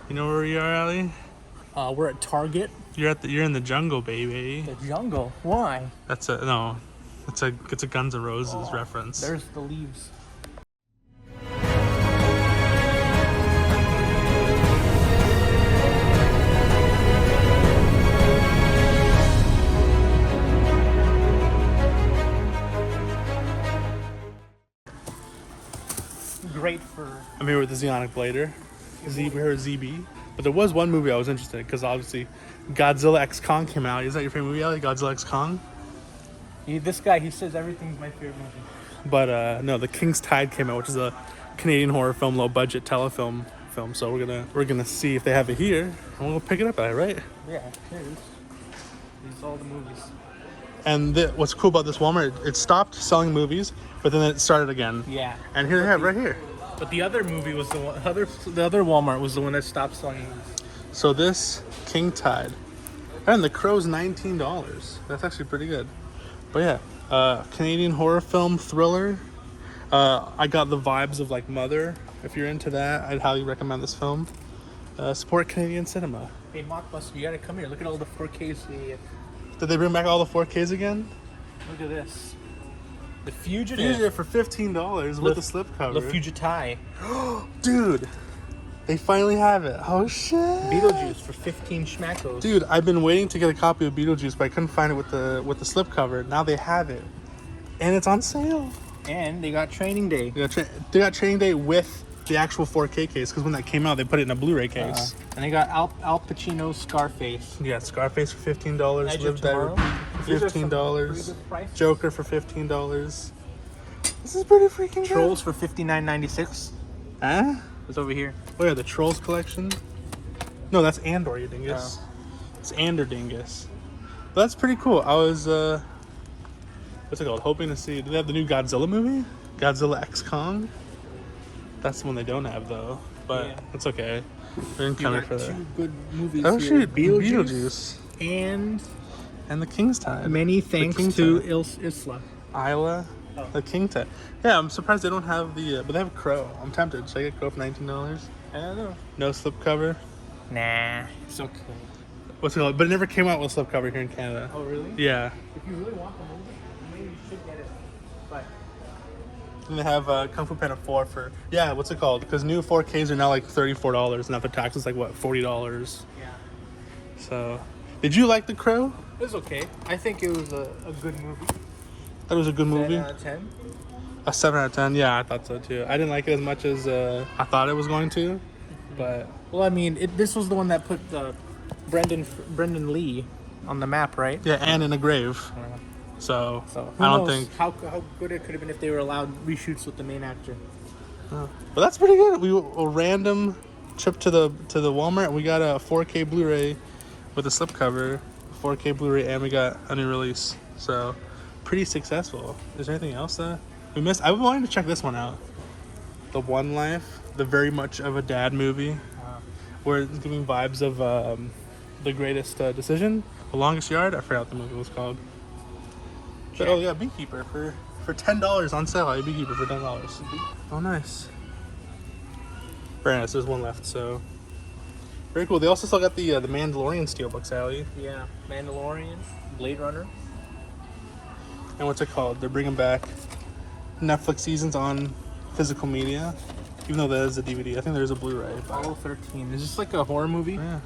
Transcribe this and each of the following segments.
You know where we are, Ali? We're at Target. You're in the jungle, baby. The jungle. Why? That's a no. It's a Guns N' Roses reference. There's the leaves. Great for. I'm here with the Zeonic Blader. We're here with ZB. But there was one movie I was interested in because obviously Godzilla X Kong came out. Is that your favorite movie, Ali? Godzilla X Kong? This guy, he says everything's my favorite movie. But no, The King's Tide came out, which is a Canadian horror film, low budget telefilm film. So we're gonna see if they have it here, and we'll pick it up, right? Yeah, here it is. These are all the movies. And what's cool about this Walmart, it stopped selling movies, but then it started again. Yeah. And here they have right here. But the other movie was the one. The other Walmart was the one that stopped selling movies. So this King Tide, and The Crow's $19. That's actually pretty good. But yeah, Canadian horror film thriller. I got the vibes of like Mother. If you're into that, I'd highly recommend this film. Support Canadian cinema. Hey, Mockbuster, you gotta come here. Look at all the 4Ks. Did they bring back all the 4Ks again? Look at this. The Fugitive. Fugitive for $15 with the slipcover. The Fugitai. Dude, they finally have it. Oh shit. Beetlejuice for 15 schmackos. Dude, I've been waiting to get a copy of Beetlejuice, but I couldn't find it with the slipcover. Now they have it, and it's on sale. And they got Training Day. They got Training Day with the actual 4K case, because when that came out, they put it in a Blu-ray case. And they got Al Pacino's Scarface. Yeah, Scarface for $15. Edge Live of Better Tomorrow. for $15. Price. Joker for $15. This is pretty freaking good. Trolls for $59.96. Huh? It's over here. Oh yeah, the Trolls collection. No, that's Andor, you dingus. It's Andor dingus. But that's pretty cool. I was what's it called? Hoping to see. Do they have the new Godzilla movie? Godzilla X Kong. That's the one they don't have though. But yeah. It's okay. They're coming for that. Two good movies. Oh here. shit, Beetlejuice and the King's Tide. Many thanks to Isla. Isla. Oh. The King Tide. Yeah, I'm surprised they don't have the but they have Crow. I'm tempted. Should I get Crow for $19? I don't know. No slipcover. Nah, it's okay. What's it called? But it never came out with slipcover here in Canada. Oh really? Yeah. If you really want the movie, maybe you should get it. But And they have Kung Fu Panda 4 for what's it called? Because new 4Ks are now like $34, and after tax is like what, $40. yeah, So, did you like The Crow? it was okay. I think it was a good movie. That was a good movie. 10 out of 10. A 7 out of 10. Yeah, I thought so too. I didn't like it as much as I thought it was going to, but Well, I mean, this was the one that put Brendan Lee on the map, right? yeah, and in a grave. So So I don't think. how good it could have been if they were allowed reshoots with the main actor. But that's pretty good. We a random trip to the Walmart. We got a 4K Blu-ray with a slipcover, 4K Blu-ray, and we got a new release. So pretty successful. Is there anything else that we missed? I've been wanting to check this one out. The One Life, the very much of a dad movie, where it's giving vibes of The Greatest Decision, The Longest Yard. I forgot what the movie was called. But, oh yeah, Beekeeper for $10 on sale. A Beekeeper for $10. Oh nice. Very nice. There's one left. So very cool. They also still got the Mandalorian steelbook, Sally. Yeah, Mandalorian, Blade Runner. And what's it called? They're bringing back Netflix seasons on physical media, even though that is a DVD. I think there's a Blu-ray. But Apollo 13. Is this like a horror movie? yeah,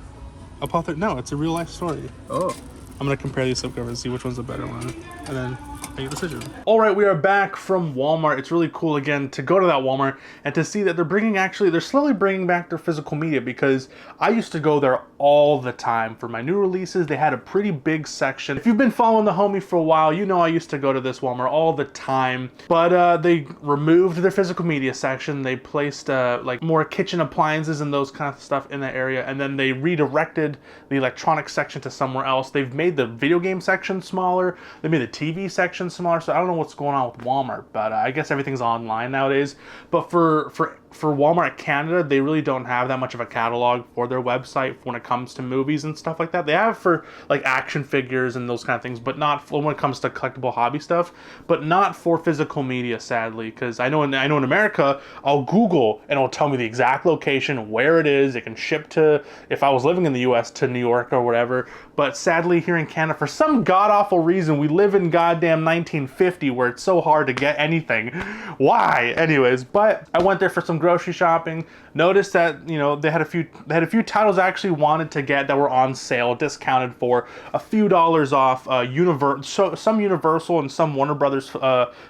Apollo 13. No, it's a real life story. Oh. I'm gonna compare these slipcovers and see which one's the better one, and then make a decision. All right, we are back from Walmart. It's really cool again to go to that Walmart and to see that they're slowly bringing back their physical media, because I used to go there all the time for my new releases. They had a pretty big section. If you've been following the homie for a while, you know I used to go to this Walmart all the time, but they removed their physical media section. They placed like more kitchen appliances and those kind of stuff in that area, and then they redirected the electronics section to somewhere else. They've made the video game section smaller. They made the TV section smaller. So I don't know what's going on with Walmart, but I guess everything's online nowadays. But for for Walmart Canada, they really don't have that much of a catalog for their website when it comes to movies and stuff like that. They have for like action figures and those kind of things, but not for when it comes to collectible hobby stuff, but not for physical media, sadly. Because I know in America, I'll Google and it'll tell me the exact location, where it is. It can ship to, if I was living in the US, to New York or whatever. But sadly, here in Canada, for some god-awful reason, we live in goddamn 1950 where it's so hard to get anything. Why? Anyways, but I went there for some grocery shopping. Noticed that, you know, they had a few titles I actually wanted to get that were on sale, discounted for a few dollars off. Some Universal and some Warner Brothers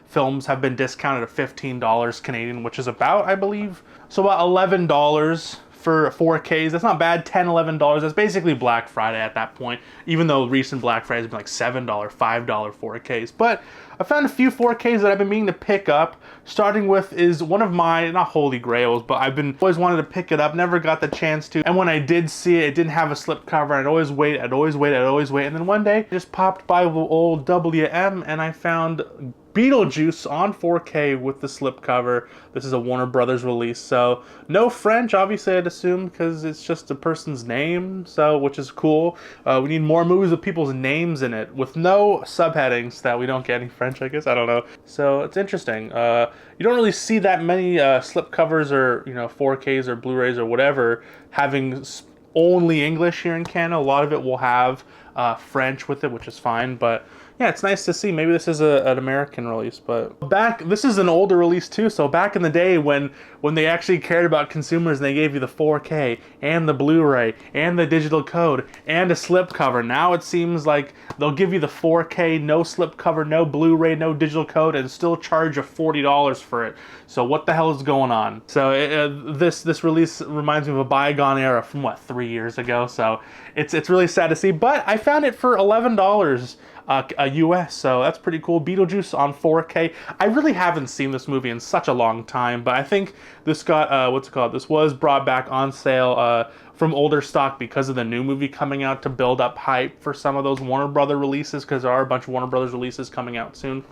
films have been discounted at $15 Canadian, which is about, I believe, so about $11 for 4Ks. That's not bad. $10, $11. That's basically Black Friday at that point, even though recent Black Friday has been like $7, $5 4Ks. But I found a few 4Ks that I've been meaning to pick up. Starting with is one of my, not holy grails, but I've been always wanted to pick it up, never got the chance to. And when I did see it, it didn't have a slip cover. I'd always wait. And then one day, I just popped by the old WM and I found Beetlejuice on 4K with the slipcover. This is a Warner Brothers release, so no French, obviously, I'd assume, because it's just a person's name, so which is cool. We need more movies with people's names in it, with no subheadings that we don't get any French, I guess. I don't know. So it's interesting. You don't really see that many slipcovers or 4Ks or Blu-rays or whatever having only English here in Canada. A lot of it will have French with it, which is fine, but yeah, it's nice to see. Maybe this is an American release, but this is an older release too. So back in the day when they actually cared about consumers and they gave you the 4K and the Blu-ray and the digital code and a slipcover, now it seems like they'll give you the 4K, no slipcover, no Blu-ray, no digital code, and still charge you $40 for it. So what the hell is going on? So this release reminds me of a bygone era from what, 3 years ago. So it's really sad to see, but I found it for $11 US, so that's pretty cool. Beetlejuice on 4K. I really haven't seen this movie in such a long time, but I think this got this was brought back on sale from older stock because of the new movie coming out to build up hype for some of those Warner Brothers releases, because there are a bunch of Warner Brothers releases coming out soon.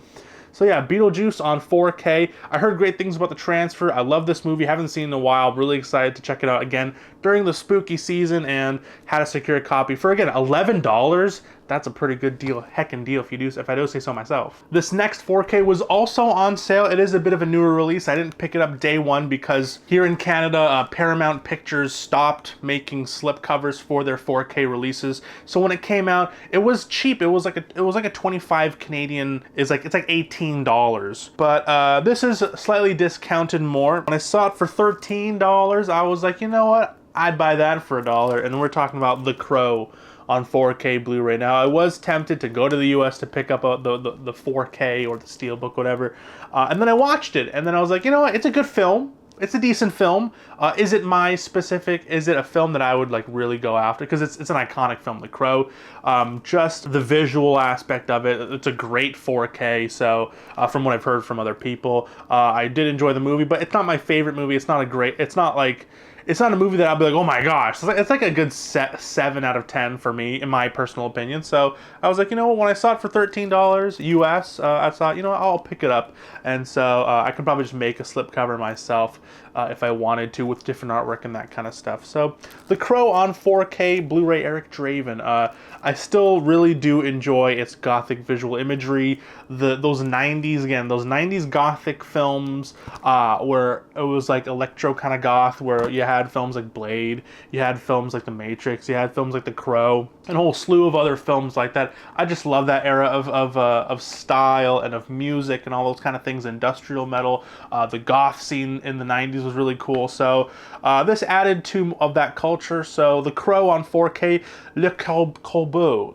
So yeah, Beetlejuice on 4K. I heard great things about the transfer. I love this movie. Haven't seen it in a while. Really excited to check it out again during the spooky season, and had to secure a copy for, again, $11. That's a pretty good deal, heckin' deal if I do say so myself. This next 4K was also on sale. It is a bit of a newer release. I didn't pick it up day one because here in Canada, Paramount Pictures stopped making slipcovers for their 4K releases. So when it came out, it was cheap. It was like a 25 Canadian. It's like $18. But this is slightly discounted more. When I saw it for $13, I was like, you know what? I'd buy that for $1. And we're talking about The Crow on 4K Blu-ray. Now, I was tempted to go to the US to pick up the 4K or the Steelbook, whatever, and then I watched it, and then I was like, you know what, it's a good film. It's a decent film. Is it a film that I would like really go after? Because it's an iconic film, The Crow. Just the visual aspect of it, it's a great 4K. So from what I've heard from other people, I did enjoy the movie, but it's not my favorite movie. It's not a movie that I'll be like, oh my gosh. It's like a good 7 out of 10 for me, in my personal opinion. So I was like, you know what, when I saw it for $13 US, I thought, you know what, I'll pick it up. And so I could probably just make a slipcover myself if I wanted to, with different artwork and that kind of stuff. So The Crow on 4K Blu-ray, Eric Draven. I still really do enjoy its gothic visual imagery. Those 90s gothic films where it was like electro kind of goth, where you had films like Blade, you had films like The Matrix, you had films like The Crow, and a whole slew of other films like that. I just love that era of style and of music and all those kind of things. Industrial metal, the goth scene in the 90s was really cool. So this added to of that culture. So The Crow on 4K, Le Corbeau.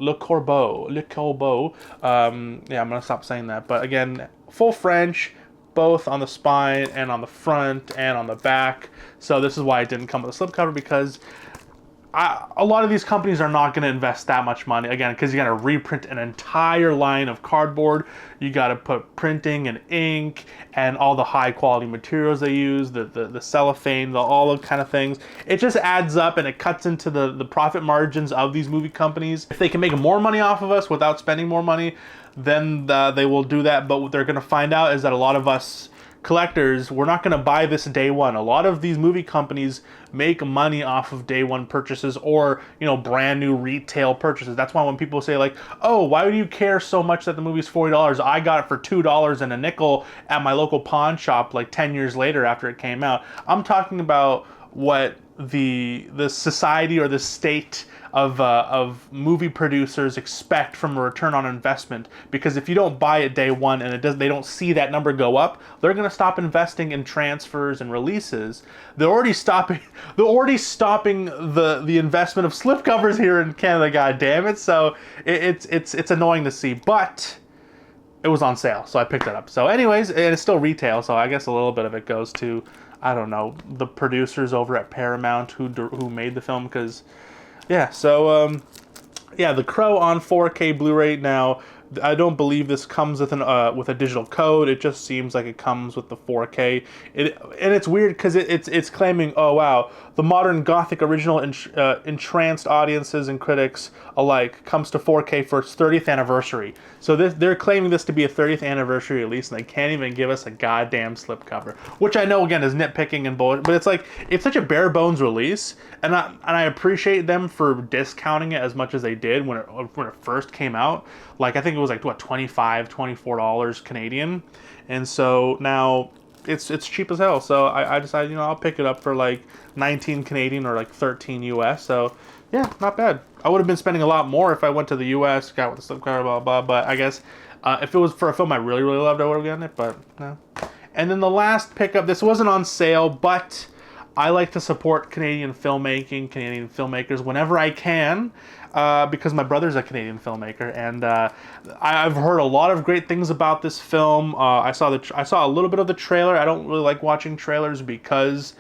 Yeah, I'm gonna stop saying that. But again, full French, both on the spine and on the front and on the back. So this is why it didn't come with a slipcover, because a lot of these companies are not going to invest that much money, again, because you got to reprint an entire line of cardboard. You got to put printing and ink and all the high quality materials they use, the cellophane, all the kind of things. It just adds up, and it cuts into the profit margins of these movie companies. If they can make more money off of us without spending more money, then they will do that. But what they're going to find out is that a lot of us collectors, we're not going to buy this day one. A lot of these movie companies make money off of day one purchases or, you know, brand new retail purchases. That's why when people say like, oh, why do you care so much that the movie's $40? I got it for $2 and a nickel at my local pawn shop like 10 years later after it came out. I'm talking about what the society or the state of movie producers expect from a return on investment, because if you don't buy it day one and they don't see that number go up, they're going to stop investing in transfers and releases. They're already stopping the investment of slipcovers here in Canada, god damn it. So it's annoying to see, but it was on sale, so I picked it up. So anyways, and it's still retail, so I guess a little bit of it goes to, I don't know, the producers over at Paramount who made the film, because yeah. So yeah, The Crow on 4K Blu-ray. Now, I don't believe this comes with a digital code. It just seems like it comes with the 4K. And it's weird because it's claiming, oh wow, the modern Gothic original entranced audiences and critics alike comes to 4K for its 30th anniversary. So they're claiming this to be a 30th anniversary release, and they can't even give us a goddamn slipcover, which I know again is nitpicking and bullshit, but it's like, it's such a bare bones release, and I appreciate them for discounting it as much as they did when it first came out. Like, I think it was like what, $25, $24 Canadian, and so now it's cheap as hell. So I decided, you know, I'll pick it up for like 19 Canadian or like 13 US. So yeah, not bad. I would have been spending a lot more if I went to the US, got with the slipcover, blah blah. But I guess if it was for a film I really loved, I would have gotten it. But no. And then the last pickup, this wasn't on sale, but I like to support Canadian filmmaking, Canadian filmmakers whenever I can, because my brother's a Canadian filmmaker, and I've heard a lot of great things about this film. I saw a little bit of the trailer. I don't really like watching trailers because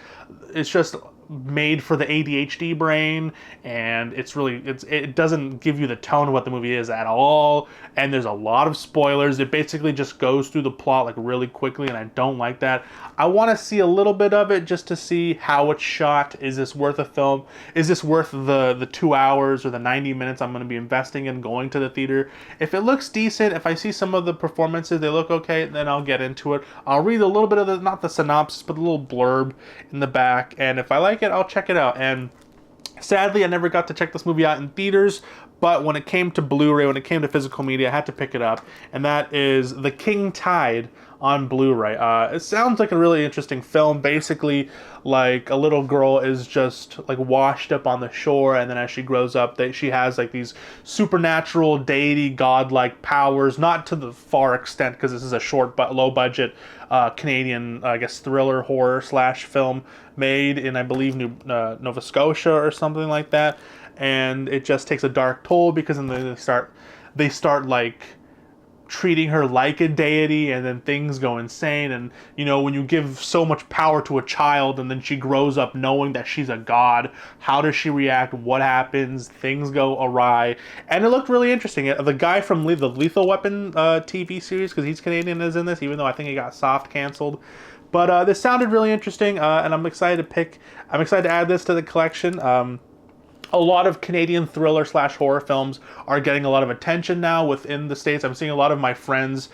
it's just made for the ADHD brain, and it doesn't give you the tone of what the movie is at all, and there's a lot of spoilers. It basically just goes through the plot like really quickly, and I don't like that. I want to see a little bit of it just to see how it's shot. Is this worth a film? Is this worth the 2 hours or the 90 minutes I'm going to be investing in going to the theater? If it looks decent, if I see some of the performances, they look okay, then I'll get into it. I'll read a little bit of not the synopsis, but the little blurb in the back, and if I like it, I'll check it out. And sadly, I never got to check this movie out in theaters, but when it came to Blu-ray, when it came to physical media, I had to pick it up, and that is The King Tide on Blu-ray. It sounds like a really interesting film. Basically, like a little girl is just like washed up on the shore, and then as she grows up, she has like these supernatural deity godlike powers, not to the far extent because this is a short but low budget Canadian, I guess, thriller horror / film made in, I believe, Nova Scotia or something like that, and it just takes a dark toll because then they start like treating her like a deity, and then things go insane. And you know, when you give so much power to a child and then she grows up knowing that she's a god, how does she react? What happens? Things go awry, and it looked really interesting. The guy from the Lethal Weapon TV series, because he's Canadian, is in this, even though I think he got soft canceled. But this sounded really interesting, and I'm excited to add this to the collection. A lot of Canadian thriller / horror films are getting a lot of attention now within the States. I'm seeing a lot of my friends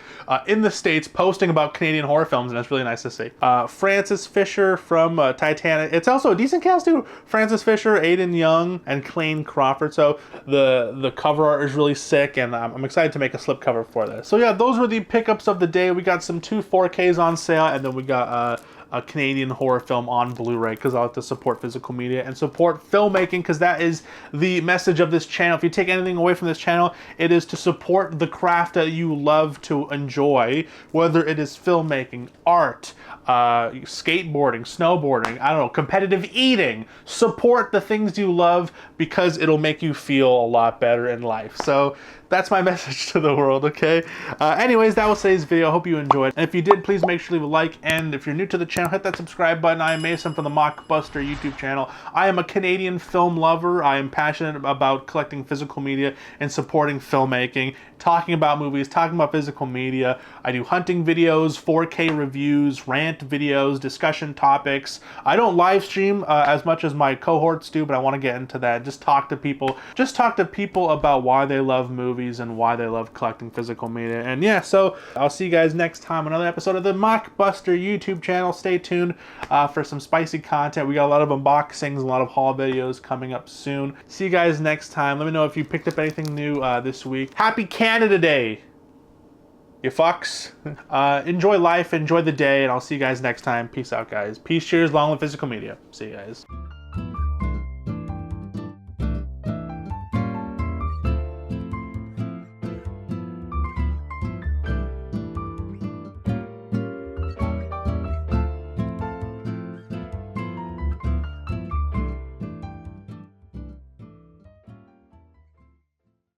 in the States posting about Canadian horror films, and it's really nice to see. Frances Fisher from Titanic. It's also a decent cast too. Frances Fisher, Aidan Young, and Clayne Crawford. So the cover art is really sick, and I'm excited to make a slipcover for this. So yeah, those were the pickups of the day. We got some 2 4Ks on sale, and then we got a Canadian horror film on Blu-ray, because I like to support physical media and support filmmaking, because that is the message of this channel. If you take anything away from this channel, it is to support the craft that you love to enjoy, whether it is filmmaking, art, skateboarding, snowboarding, I don't know, competitive eating. Support the things you love, because it'll make you feel a lot better in life. So that's my message to the world, okay? Anyways, that was today's video. I hope you enjoyed. And if you did, please make sure to leave a like. And if you're new to the channel, channel, hit that subscribe button. I am Mason from the Mockbuster YouTube channel. I am a Canadian film lover. I am passionate about collecting physical media and supporting filmmaking, talking about movies, talking about physical media. I do hunting videos, 4K reviews, rant videos, discussion topics. I don't live stream as much as my cohorts do, but I want to get into that. Just talk to people. Just talk to people about why they love movies and why they love collecting physical media. And yeah, so I'll see you guys next time on another episode of the Mockbuster YouTube channel. Stay tuned for some spicy content. We got a lot of unboxings, a lot of haul videos coming up soon. See you guys next time. Let me know if you picked up anything new this week. Happy Canada Day, you fucks. Enjoy life, enjoy the day, and I'll see you guys next time. Peace out, guys. Peace, cheers, long live physical media. See you guys.